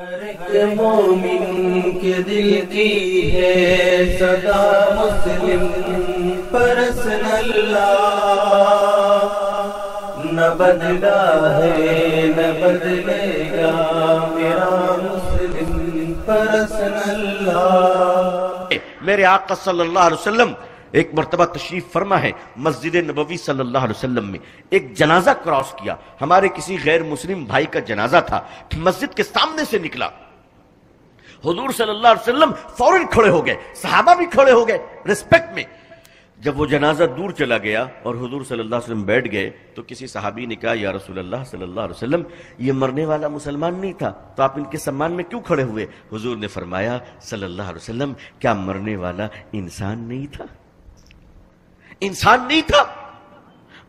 ہر ایک مومن کے دل کی ہے صدا مسلم پرسن اللہ، نہ بدلا ہے نہ بدلے گا میرا مسلم پرسن اللہ۔ میرے آقا صلی اللہ علیہ وسلم ایک مرتبہ تشریف فرما ہے مسجد نبوی صلی اللہ علیہ وسلم میں، ایک جنازہ کراس کیا، ہمارے کسی غیر مسلم بھائی کا جنازہ تھا، مسجد کے سامنے سے نکلا، حضور صلی اللہ علیہ وسلم فوراً کھڑے ہو گئے، صحابہ بھی کھڑے ہو گئے ریسپیکٹ میں۔ جب وہ جنازہ دور چلا گیا اور حضور صلی اللہ علیہ وسلم بیٹھ گئے تو کسی صحابی نے کہا یا رسول اللہ صلی اللہ علیہ وسلم یہ مرنے والا مسلمان نہیں تھا تو آپ ان کے سامان میں کیوں کھڑے ہوئے؟ حضور نے فرمایا صلی اللہ علیہ وسلم کیا مرنے والا انسان نہیں تھا؟ انسان نہیں تھا؟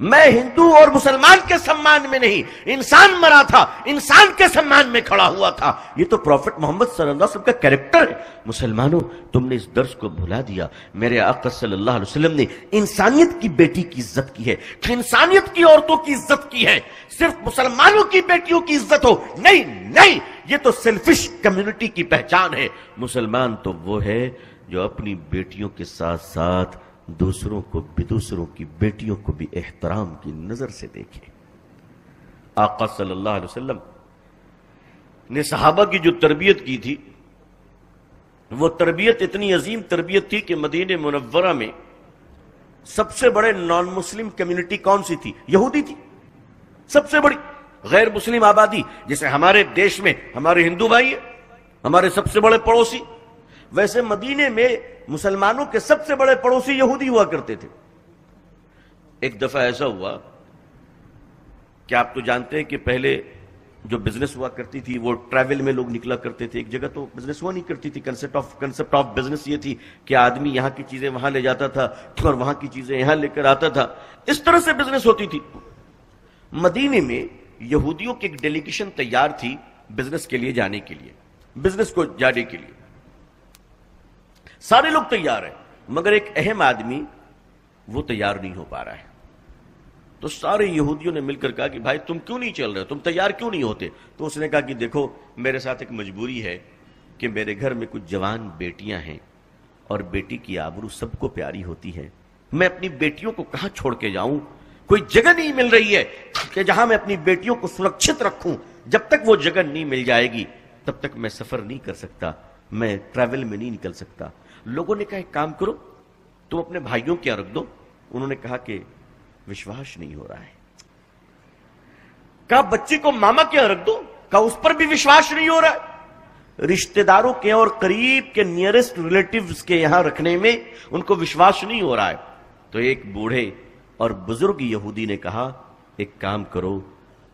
میں ہندو اور مسلمان کے سمان میں نہیں، انسان مرا تھا، انسان کے سمان میں کھڑا ہوا تھا۔ یہ تو پروفٹ محمد صلی اللہ علیہ وسلم کا کریکٹر ہے۔ مسلمانوں تم نے اس درس کو بھلا دیا۔ میرے آقا صلی اللہ علیہ وسلم نے انسانیت کی بیٹی کی عزت کی ہے، انسانیت کی عورتوں کی عزت کی ہے۔ صرف مسلمانوں کی بیٹیوں کی عزت ہو نہیں، یہ تو سیلفش کمیونٹی کی پہچان ہے۔ مسلمان تو وہ ہے جو اپنی بیٹیوں کے ساتھ ساتھ دوسروں کی بیٹیوں کو بھی احترام کی نظر سے دیکھے۔ آقا صلی اللہ علیہ وسلم نے صحابہ کی جو تربیت کی تھی وہ تربیت اتنی عظیم تربیت تھی کہ مدینہ منورہ میں سب سے بڑے نان مسلم کمیونٹی کون سی تھی؟ یہودی تھی، سب سے بڑی غیر مسلم آبادی۔ جیسے ہمارے دیش میں ہمارے ہندو بھائی ہیں، ہمارے سب سے بڑے پڑوسی، ویسے مدینے میں مسلمانوں کے سب سے بڑے پڑوسی یہودی ہوا کرتے تھے۔ ایک دفعہ ایسا ہوا کہ آپ تو جانتے ہیں کہ پہلے جو بزنس ہوا کرتی تھی وہ ٹریول میں لوگ نکلا کرتے تھے، ایک جگہ تو بزنس ہوا نہیں کرتی تھی۔ کنسپٹ آف بزنس یہ تھی کہ آدمی یہاں کی چیزیں وہاں لے جاتا تھا اور وہاں کی چیزیں یہاں لے کر آتا تھا، اس طرح سے بزنس ہوتی تھی۔ مدینے میں یہودیوں کی ایک ڈیلیگیشن تیار تھی بزنس کے لیے جانے کے لیے، بزنس کو جانے کے لیے سارے لوگ تیار ہیں، مگر ایک اہم آدمی وہ تیار نہیں ہو پا رہا ہے۔ تو سارے یہودیوں نے مل کر کہا کہ بھائی تم کیوں نہیں چل رہے، تم تیار کیوں نہیں ہوتے؟ تو اس نے کہا کہ دیکھو میرے ساتھ ایک مجبوری ہے کہ میرے گھر میں کچھ جوان بیٹیاں ہیں اور بیٹی کی آبرو سب کو پیاری ہوتی ہے، میں اپنی بیٹیوں کو کہاں چھوڑ کے جاؤں؟ کوئی جگہ نہیں مل رہی ہے کہ جہاں میں اپنی بیٹیوں کو سرکشت رکھوں۔ جب تک وہ جگہ نہیں مل جائے گی تب تک میں سفر نہیں کر سکتا، میں ٹریول میں نہیں نکل سکتا۔ لوگوں نے کہا ایک کام کرو تم اپنے بھائیوں کیا رکھ دو۔ انہوں نے کہا کہ وشواس نہیں ہو رہا ہے۔ کہا بچی کو ماما کیا رکھ دو، کہا اس پر بھی وشواس نہیں ہو رہا ہے۔ رشتہ داروں کے اور قریب کے نیئرسٹ ریلیٹیوز کے یہاں رکھنے میں ان کو وشواس نہیں ہو رہا ہے۔ تو ایک بوڑھے اور بزرگ یہودی نے کہا ایک کام کرو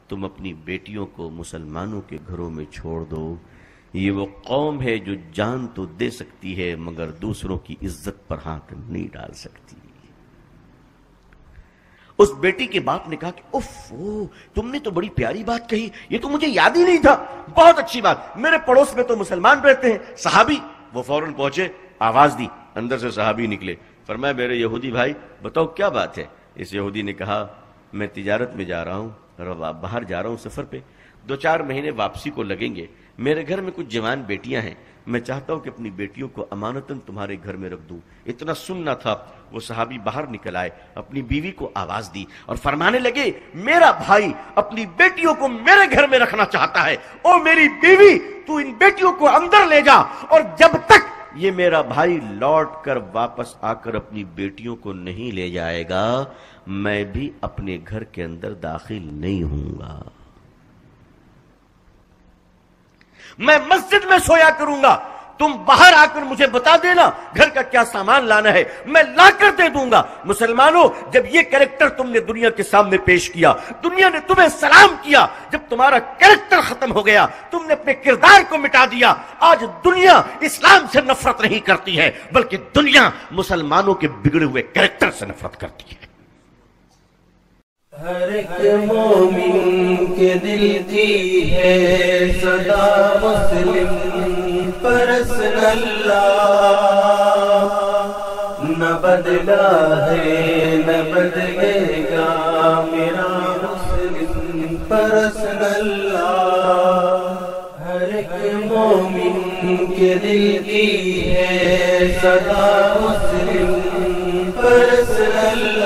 تم اپنی بیٹیوں کو مسلمانوں کے گھروں میں چھوڑ دو، یہ وہ قوم ہے جو جان تو دے سکتی ہے مگر دوسروں کی عزت پر ہاتھ نہیں ڈال سکتی۔ اس بیٹی کے باپ نے کہا کہ اف تم نے تو بڑی پیاری بات کہی، یہ تو مجھے یاد ہی نہیں تھا، بہت اچھی بات، میرے پڑوس میں تو مسلمان رہتے ہیں۔ صحابی وہ فوراً پہنچے، آواز دی، اندر سے صحابی نکلے، فرمایا میرے یہودی بھائی بتاؤ کیا بات ہے؟ اس یہودی نے کہا میں تجارت میں جا رہا ہوں، باہر جا رہا ہوں سفر پہ، 2-4 مہینے واپسی کو لگیں گے، میرے گھر میں کچھ جوان بیٹیاں ہیں، میں چاہتا ہوں کہ اپنی بیٹیوں کو امانتاً تمہارے گھر میں رکھ دوں۔ اتنا سننا تھا وہ صحابی باہر نکل آئے، اپنی بیوی کو آواز دی اور فرمانے لگے میرا بھائی اپنی بیٹیوں کو میرے گھر میں رکھنا چاہتا ہے، او میری بیوی تو ان بیٹیوں کو اندر لے جا، اور جب تک یہ میرا بھائی لوٹ کر واپس آ کر اپنی بیٹیوں کو نہیں لے جائے گا میں بھی اپنے گھر کے اندر داخل نہیں ہوں گا، میں مسجد میں سویا کروں گا، تم باہر آ کر مجھے بتا دینا گھر کا کیا سامان لانا ہے، میں لا کر دے دوں گا۔ مسلمانوں جب یہ کریکٹر تم نے دنیا کے سامنے پیش کیا، دنیا نے تمہیں سلام کیا، جب تمہارا کریکٹر ختم ہو گیا، تم نے اپنے کردار کو مٹا دیا، آج دنیا اسلام سے نفرت نہیں کرتی ہے بلکہ دنیا مسلمانوں کے بگڑے ہوئے کریکٹر سے نفرت کرتی ہے۔ ہر ایک مومن کے دل کی ہے صدا مسلم پرسن اللہ، نہ بدلا ہے نہ بدلے گا میرا مسلم پرسن اللہ۔ ہر ایک مومن کے دل کی ہے صدا مسلم پر صلی اللہ